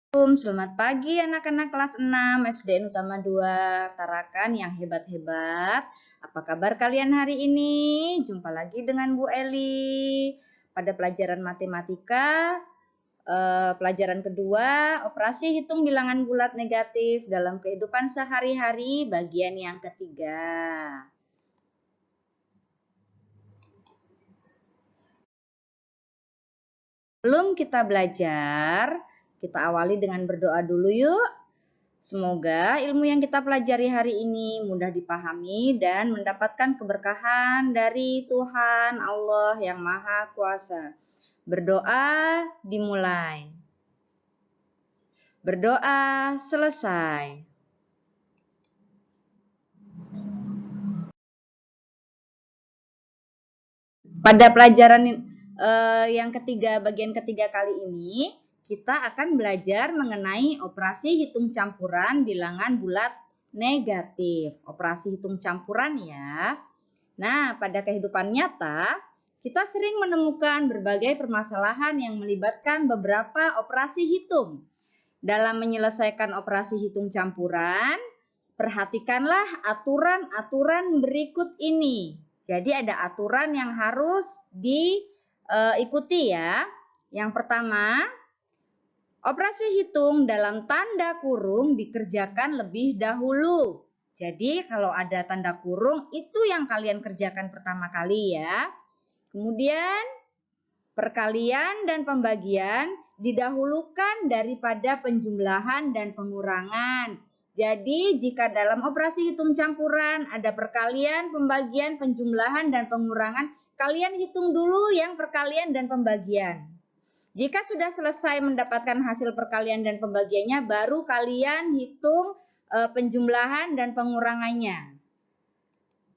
Selamat pagi anak-anak kelas 6 SDN Utama 2 Tarakan yang hebat-hebat. Apa kabar kalian hari ini? Jumpa lagi dengan Bu Eli pada pelajaran matematika, pelajaran kedua, operasi hitung bilangan bulat negatif dalam kehidupan sehari-hari, bagian yang ketiga. Sebelum kita belajar, kita awali dengan berdoa dulu yuk. Semoga ilmu yang kita pelajari hari ini mudah dipahami dan mendapatkan keberkahan dari Tuhan Allah yang Maha Kuasa. Berdoa dimulai. Berdoa selesai. Pada pelajaran yang ketiga, bagian ketiga kali ini, kita akan belajar mengenai operasi hitung campuran bilangan bulat negatif. Operasi hitung campuran ya. Nah, pada kehidupan nyata, kita sering menemukan berbagai permasalahan yang melibatkan beberapa operasi hitung. Dalam menyelesaikan operasi hitung campuran, perhatikanlah aturan-aturan berikut ini. Jadi ada aturan yang harus diikuti ya. Yang pertama, operasi hitung dalam tanda kurung dikerjakan lebih dahulu. Jadi kalau ada tanda kurung itu yang kalian kerjakan pertama kali ya. Kemudian perkalian dan pembagian didahulukan daripada penjumlahan dan pengurangan. Jadi jika dalam operasi hitung campuran ada perkalian, pembagian, penjumlahan, dan pengurangan, kalian hitung dulu yang perkalian dan pembagian. Jika sudah selesai mendapatkan hasil perkalian dan pembagiannya, baru kalian hitung penjumlahan dan pengurangannya.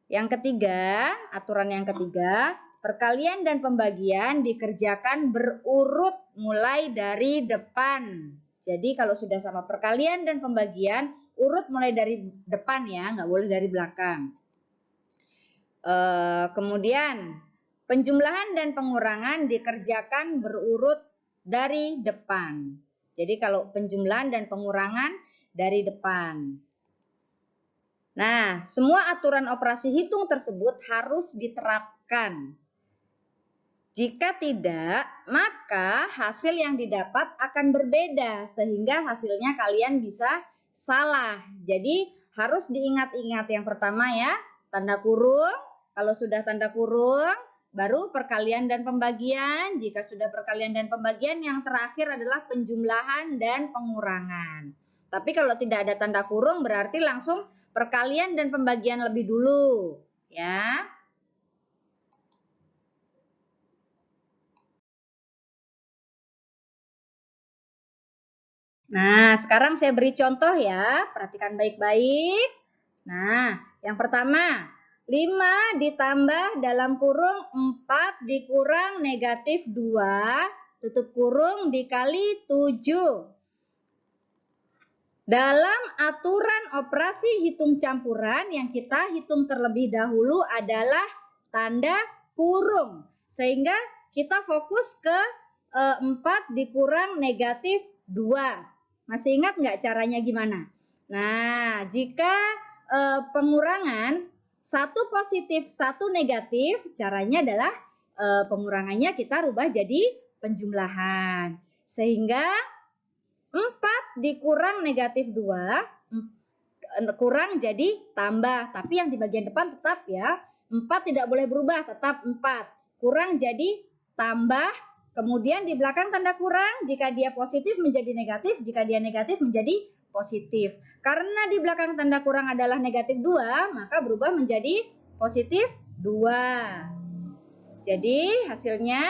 Yang ketiga, aturan yang ketiga, perkalian dan pembagian dikerjakan berurut mulai dari depan. Jadi kalau sudah sama perkalian dan pembagian, urut mulai dari depan ya, nggak boleh dari belakang. Kemudian penjumlahan dan pengurangan dikerjakan berurut dari depan. Jadi kalau penjumlahan dan pengurangan dari depan. Nah, semua aturan operasi hitung tersebut harus diterapkan. Jika tidak, maka hasil yang didapat akan berbeda sehingga hasilnya kalian bisa salah. Jadi harus diingat-ingat yang pertama ya, tanda kurung. Kalau sudah tanda kurung, baru perkalian dan pembagian. Jika sudah perkalian dan pembagian, yang terakhir adalah penjumlahan dan pengurangan. Tapi kalau tidak ada tanda kurung berarti langsung perkalian dan pembagian lebih dulu, ya. Nah, sekarang saya beri contoh ya, perhatikan baik-baik. Nah, yang pertama, 5 ditambah dalam kurung 4 dikurang negatif 2, tutup kurung dikali 7. Dalam aturan operasi hitung campuran yang kita hitung terlebih dahulu adalah tanda kurung. Sehingga kita fokus ke 4 dikurang negatif 2. Masih ingat nggak caranya gimana? Nah, jika pengurangan 1 positif, 1 negatif, caranya adalah pengurangannya kita rubah jadi penjumlahan. Sehingga 4 dikurang negatif 2, kurang jadi tambah. Tapi yang di bagian depan tetap ya, 4 tidak boleh berubah, tetap 4. Kurang jadi tambah, kemudian di belakang tanda kurang, jika dia positif menjadi negatif, jika dia negatif menjadi positif. Karena di belakang tanda kurang adalah negatif 2, maka berubah menjadi positif 2. Jadi hasilnya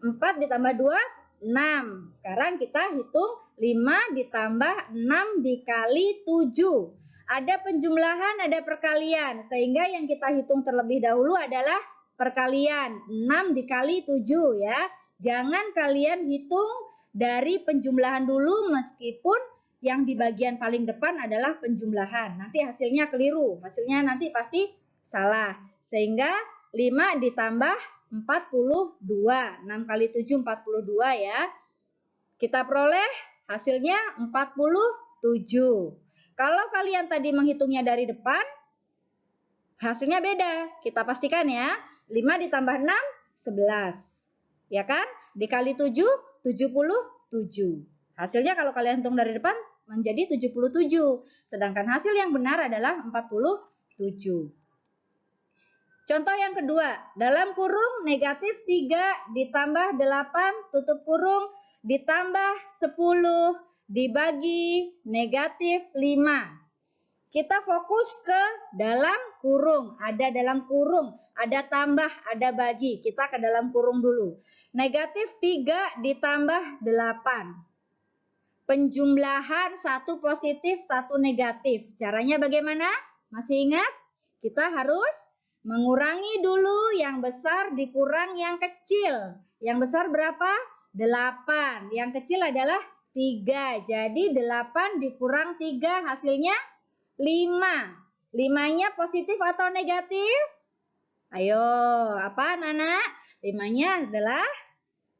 4 ditambah 2, 6. Sekarang kita hitung 5 ditambah 6 dikali 7. Ada penjumlahan, ada perkalian. Sehingga yang kita hitung terlebih dahulu adalah perkalian. 6 dikali 7 ya. Jangan kalian hitung dari penjumlahan dulu meskipun yang di bagian paling depan adalah penjumlahan. Nanti hasilnya keliru. Hasilnya nanti pasti salah. Sehingga 5 ditambah 42. 6 kali 7, 42 ya. Kita peroleh hasilnya 47. Kalau kalian tadi menghitungnya dari depan, hasilnya beda. Kita pastikan ya. 5 ditambah 6, 11. Ya kan? Dikali 7, 77. Hasilnya kalau kalian hitung dari depan menjadi 77. Sedangkan hasil yang benar adalah 47. Contoh yang kedua, dalam kurung negatif 3 ditambah 8 tutup kurung ditambah 10 dibagi negatif 5. Kita fokus ke dalam kurung. Ada dalam kurung, ada tambah, ada bagi. Kita ke dalam kurung dulu. Negatif 3 ditambah 8. Penjumlahan satu positif, satu negatif. Caranya bagaimana? Masih ingat? Kita harus mengurangi dulu yang besar dikurang yang kecil. Yang besar berapa? 8. Yang kecil adalah 3. Jadi 8 dikurang 3 hasilnya 5. 5-nya positif atau negatif? Ayo, apa Nana? 5-nya adalah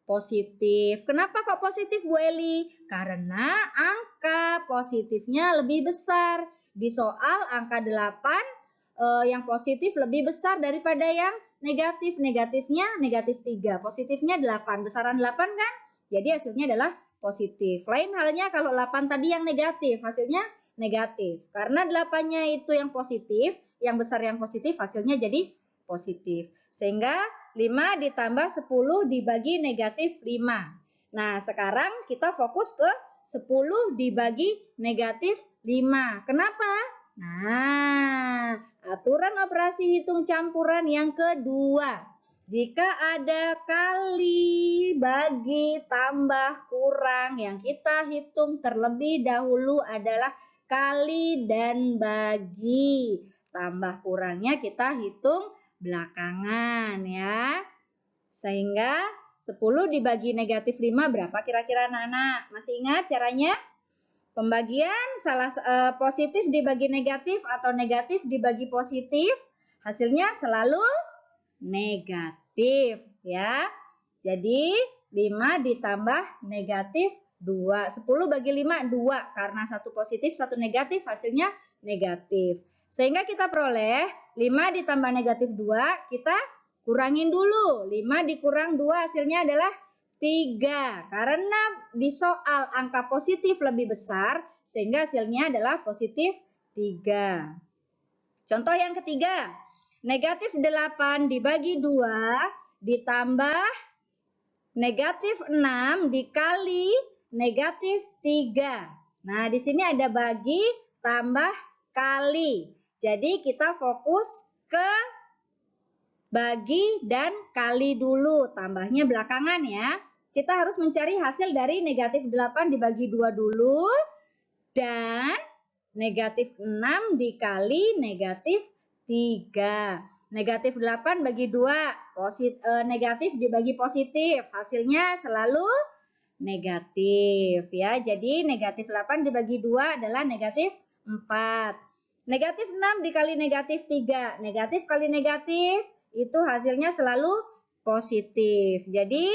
positif. Kenapa kok positif Bu Eli? Karena angka positifnya lebih besar. Di soal angka 8 yang positif lebih besar daripada yang negatif. Negatifnya negatif 3. Positifnya 8. Besaran 8 kan? Jadi hasilnya adalah positif. Lain halnya kalau 8 tadi yang negatif. Hasilnya negatif. Karena 8-nya itu yang positif, yang besar yang positif, hasilnya jadi positif. Sehingga 5 ditambah 10 dibagi negatif 5. Nah, sekarang kita fokus ke 10 dibagi negatif 5. Kenapa? Nah, aturan operasi hitung campuran yang kedua. Jika ada kali, bagi, tambah, kurang, yang kita hitung terlebih dahulu adalah kali dan bagi. Tambah kurangnya kita hitung belakangan ya. Sehingga 10 dibagi negatif 5 berapa kira-kira anak-anak? Masih ingat caranya? Pembagian positif dibagi negatif atau negatif dibagi positif, hasilnya selalu negatif ya. Jadi 5 ditambah negatif 2. 10 bagi 5, 2. Karena satu positif, satu negatif, hasilnya negatif. Sehingga kita peroleh 5 ditambah negatif 2, kita kurangin dulu. 5 dikurang 2 hasilnya adalah 3. Karena di soal angka positif lebih besar, sehingga hasilnya adalah positif 3. Contoh yang ketiga. Negatif 8 dibagi 2 ditambah negatif 6 dikali negatif 3. Nah, di sini ada bagi, tambah, kali. Jadi kita fokus ke bagi dan kali dulu. Tambahnya belakangan ya. Kita harus mencari hasil dari negatif 8 dibagi 2 dulu. Dan negatif 6 dikali negatif 3. Negatif 8 bagi 2, negatif dibagi positif. Hasilnya selalu negatif ya. Jadi negatif 8 dibagi 2 adalah negatif 4. Negatif 6 dikali negatif 3. Negatif kali negatif itu hasilnya selalu positif. Jadi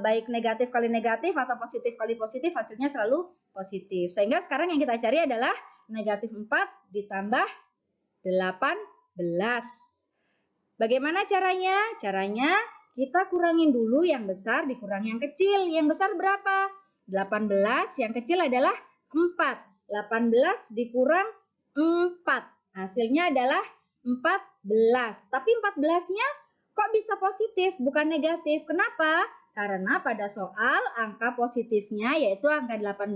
baik negatif kali negatif atau positif kali positif hasilnya selalu positif. Sehingga sekarang yang kita cari adalah negatif 4 ditambah 18. Bagaimana caranya? Caranya kita kurangin dulu yang besar dikurang yang kecil. Yang besar berapa? 18, yang kecil adalah 4. 18 dikurang 4. Hasilnya adalah 14. Tapi 14-nya kok bisa positif bukan negatif? Kenapa? Karena pada soal angka positifnya yaitu angka 18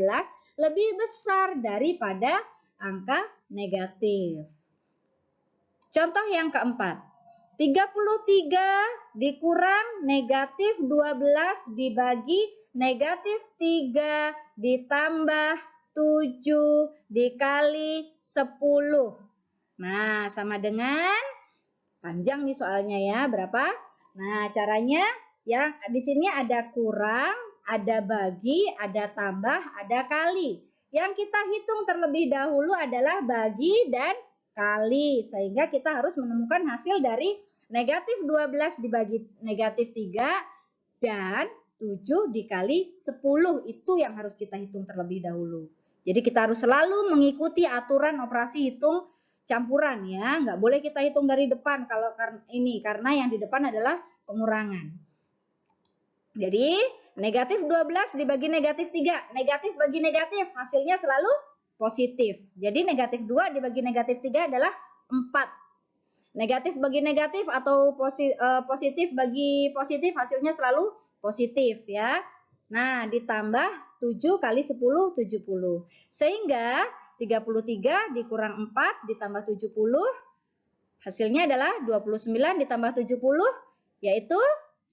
lebih besar daripada angka negatif. Contoh yang keempat. 33 dikurang negatif 12 dibagi negatif 3 ditambah 7 dikali 10. Nah, sama dengan panjang nih soalnya ya. Berapa? Nah, caranya ya di sini ada kurang, ada bagi, ada tambah, ada kali. Yang kita hitung terlebih dahulu adalah bagi dan kali. Sehingga kita harus menemukan hasil dari negatif 12 dibagi negatif 3 dan 7 dikali 10. Itu yang harus kita hitung terlebih dahulu. Jadi kita harus selalu mengikuti aturan operasi hitung campuran ya. Nggak boleh kita hitung dari depan kalau ini, karena yang di depan adalah pengurangan. Jadi negatif 12 dibagi negatif 3. Negatif bagi negatif, hasilnya selalu positif. Jadi negatif 2 dibagi negatif 3 adalah 4. Negatif bagi negatif atau positif bagi positif, hasilnya selalu positif ya. Nah, ditambah 7 kali 10, 70. Sehingga 33 dikurang 4 ditambah 70, hasilnya adalah 29 ditambah 70, yaitu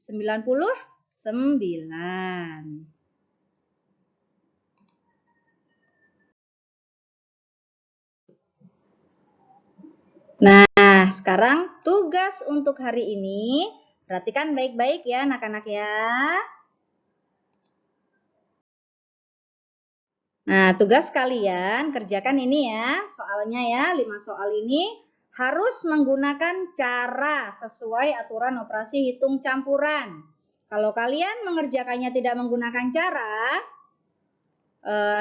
99. Nah, sekarang tugas untuk hari ini, perhatikan baik-baik ya anak-anak ya. Nah, tugas kalian kerjakan ini ya, soalnya ya, 5 soal ini harus menggunakan cara sesuai aturan operasi hitung campuran. Kalau kalian mengerjakannya tidak menggunakan cara,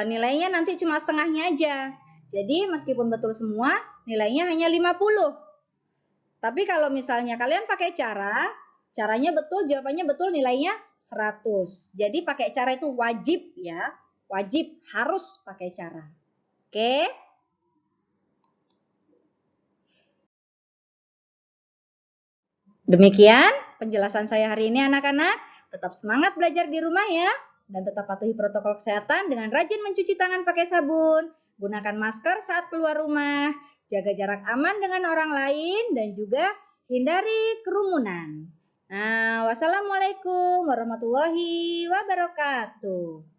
nilainya nanti cuma setengahnya aja. Jadi meskipun betul semua, nilainya hanya 50. Tapi kalau misalnya kalian pakai caranya betul, jawabannya betul, nilainya 100. Jadi pakai cara itu wajib ya. Wajib, harus pakai cara. Oke? Demikian penjelasan saya hari ini anak-anak. Tetap semangat belajar di rumah ya. Dan tetap patuhi protokol kesehatan dengan rajin mencuci tangan pakai sabun. Gunakan masker saat keluar rumah. Jaga jarak aman dengan orang lain dan juga hindari kerumunan. Nah, wassalamualaikum warahmatullahi wabarakatuh.